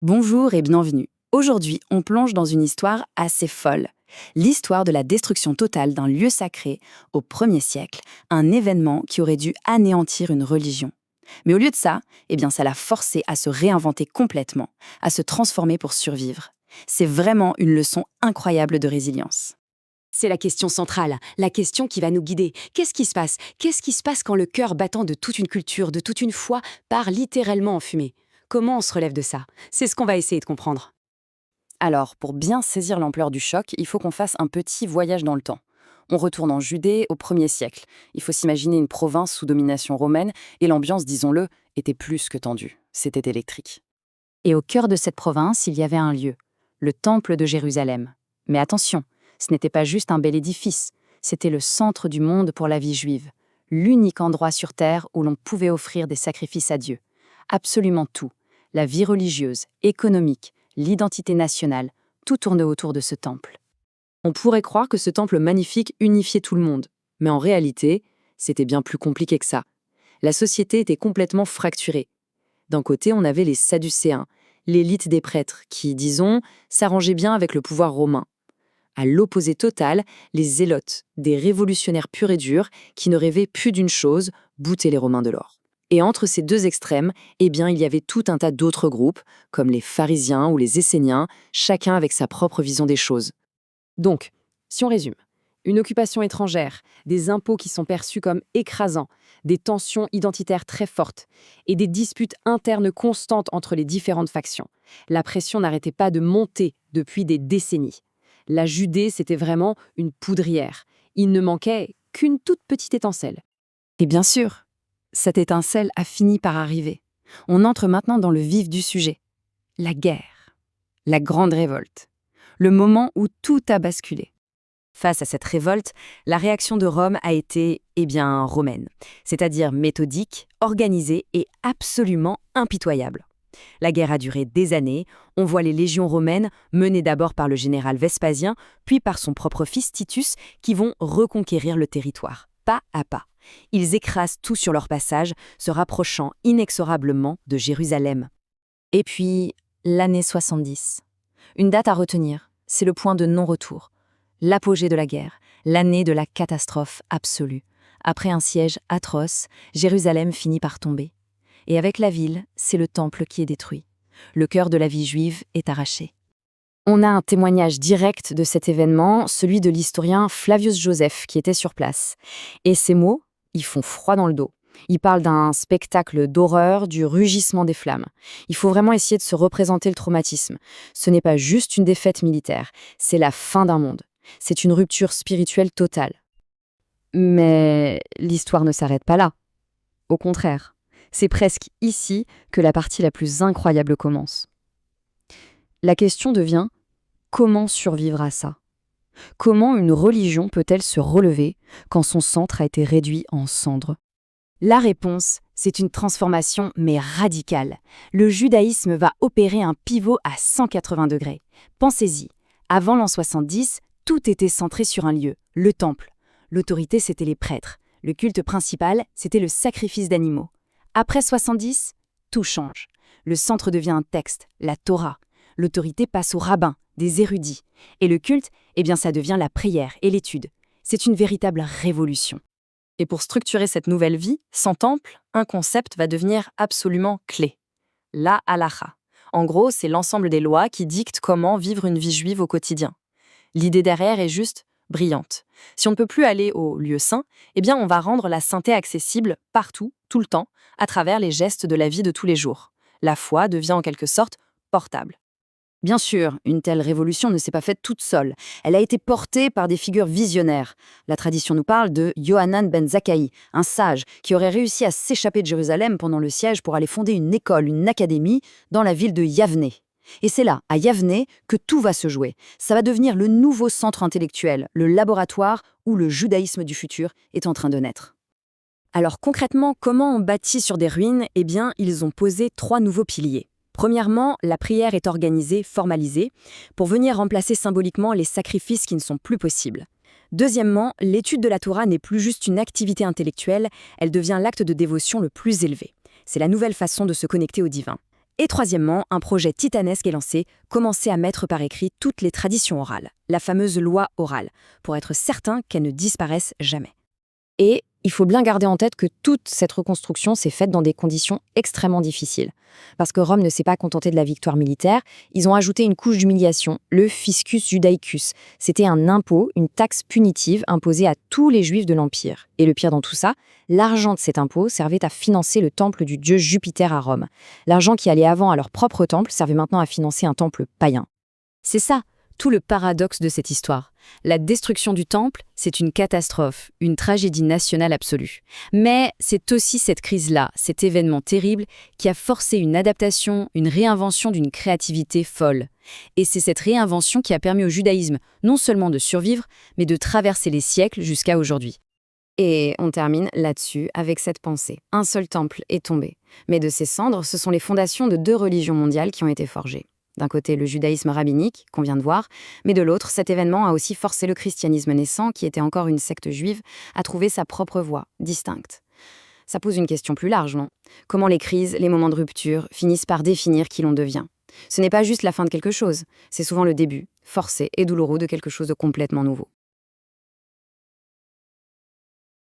Bonjour et bienvenue. Aujourd'hui, on plonge dans une histoire assez folle. L'histoire de la destruction totale d'un lieu sacré au 1er siècle, un événement qui aurait dû anéantir une religion. Mais au lieu de ça, ça l'a forcé à se réinventer complètement, à se transformer pour survivre. C'est vraiment une leçon incroyable de résilience. C'est la question centrale, la question qui va nous guider. Qu'est-ce qui se passe? Qu'est-ce qui se passe quand le cœur battant de toute une culture, de toute une foi, part littéralement en fumée? Comment on se relève de ça? C'est ce qu'on va essayer de comprendre. Alors, pour bien saisir l'ampleur du choc, il faut qu'on fasse un petit voyage dans le temps. On retourne en Judée au 1er siècle. Il faut s'imaginer une province sous domination romaine et l'ambiance, disons-le, était plus que tendue. C'était électrique. Et au cœur de cette province, il y avait un lieu, le Temple de Jérusalem. Mais attention, ce n'était pas juste un bel édifice, c'était le centre du monde pour la vie juive, l'unique endroit sur Terre où l'on pouvait offrir des sacrifices à Dieu. Absolument tout, la vie religieuse, économique, l'identité nationale, tout tournait autour de ce temple. On pourrait croire que ce temple magnifique unifiait tout le monde, mais en réalité, c'était bien plus compliqué que ça. La société était complètement fracturée. D'un côté, on avait les Sadducéens, l'élite des prêtres, qui, disons, s'arrangeaient bien avec le pouvoir romain. À l'opposé total, les Zélotes, des révolutionnaires purs et durs, qui ne rêvaient plus d'une chose, bouter les Romains de l'or. Et entre ces deux extrêmes, il y avait tout un tas d'autres groupes, comme les pharisiens ou les esséniens, chacun avec sa propre vision des choses. Donc, si on résume, une occupation étrangère, des impôts qui sont perçus comme écrasants, des tensions identitaires très fortes et des disputes internes constantes entre les différentes factions. La pression n'arrêtait pas de monter depuis des décennies. La Judée, c'était vraiment une poudrière. Il ne manquait qu'une toute petite étincelle. Et bien sûr, cette étincelle a fini par arriver. On entre maintenant dans le vif du sujet. La guerre. La grande révolte. Le moment où tout a basculé. Face à cette révolte, la réaction de Rome a été, romaine. C'est-à-dire méthodique, organisée et absolument impitoyable. La guerre a duré des années. On voit les légions romaines, menées d'abord par le général Vespasien, puis par son propre fils Titus, qui vont reconquérir le territoire, pas à pas. Ils écrasent tout sur leur passage, se rapprochant inexorablement de Jérusalem. Et puis, l'année 70. Une date à retenir, c'est le point de non-retour. L'apogée de la guerre, l'année de la catastrophe absolue. Après un siège atroce, Jérusalem finit par tomber. Et avec la ville, c'est le temple qui est détruit. Le cœur de la vie juive est arraché. On a un témoignage direct de cet événement, celui de l'historien Flavius Joseph, qui était sur place. Et ces mots, ils font froid dans le dos. Il parle d'un spectacle d'horreur, du rugissement des flammes. Il faut vraiment essayer de se représenter le traumatisme. Ce n'est pas juste une défaite militaire, c'est la fin d'un monde. C'est une rupture spirituelle totale. Mais l'histoire ne s'arrête pas là. Au contraire, c'est presque ici que la partie la plus incroyable commence. La question devient, comment survivre à ça? Comment une religion peut-elle se relever quand son centre a été réduit en cendres? La réponse, c'est une transformation, mais radicale. Le judaïsme va opérer un pivot à 180 degrés. Pensez-y, avant l'an 70, tout était centré sur un lieu, le temple. L'autorité, c'était les prêtres. Le culte principal, c'était le sacrifice d'animaux. Après 70, tout change. Le centre devient un texte, la Torah. L'autorité passe aux rabbins, des érudits. Et le culte, ça devient la prière et l'étude. C'est une véritable révolution. Et pour structurer cette nouvelle vie, sans temple, un concept va devenir absolument clé. La halacha. En gros, c'est l'ensemble des lois qui dictent comment vivre une vie juive au quotidien. L'idée derrière est juste brillante. Si on ne peut plus aller au lieu saint, on va rendre la sainteté accessible partout, tout le temps, à travers les gestes de la vie de tous les jours. La foi devient en quelque sorte portable. Bien sûr, une telle révolution ne s'est pas faite toute seule. Elle a été portée par des figures visionnaires. La tradition nous parle de Yohanan ben Zakkaï, un sage qui aurait réussi à s'échapper de Jérusalem pendant le siège pour aller fonder une école, une académie, dans la ville de Yavne. Et c'est là, à Yavne, que tout va se jouer. Ça va devenir le nouveau centre intellectuel, le laboratoire où le judaïsme du futur est en train de naître. Alors concrètement, comment on bâtit sur des ruines? Ils ont posé 3 nouveaux piliers. Premièrement, la prière est organisée, formalisée, pour venir remplacer symboliquement les sacrifices qui ne sont plus possibles. Deuxièmement, l'étude de la Torah n'est plus juste une activité intellectuelle, elle devient l'acte de dévotion le plus élevé. C'est la nouvelle façon de se connecter au divin. Et troisièmement, un projet titanesque est lancé, commencer à mettre par écrit toutes les traditions orales, la fameuse loi orale, pour être certain qu'elles ne disparaissent jamais. Et il faut bien garder en tête que toute cette reconstruction s'est faite dans des conditions extrêmement difficiles. Parce que Rome ne s'est pas contentée de la victoire militaire, ils ont ajouté une couche d'humiliation, le fiscus judaicus. C'était un impôt, une taxe punitive imposée à tous les juifs de l'Empire. Et le pire dans tout ça, l'argent de cet impôt servait à financer le temple du dieu Jupiter à Rome. L'argent qui allait avant à leur propre temple servait maintenant à financer un temple païen. C'est ça, tout le paradoxe de cette histoire. La destruction du temple, c'est une catastrophe, une tragédie nationale absolue. Mais c'est aussi cette crise-là, cet événement terrible, qui a forcé une adaptation, une réinvention d'une créativité folle. Et c'est cette réinvention qui a permis au judaïsme non seulement de survivre, mais de traverser les siècles jusqu'à aujourd'hui. Et on termine là-dessus avec cette pensée. Un seul temple est tombé. Mais de ces cendres, ce sont les fondations de 2 religions mondiales qui ont été forgées. D'un côté, le judaïsme rabbinique, qu'on vient de voir, mais de l'autre, cet événement a aussi forcé le christianisme naissant, qui était encore une secte juive, à trouver sa propre voie, distincte. Ça pose une question plus large, non? Comment les crises, les moments de rupture, finissent par définir qui l'on devient? Ce n'est pas juste la fin de quelque chose, c'est souvent le début, forcé et douloureux de quelque chose de complètement nouveau.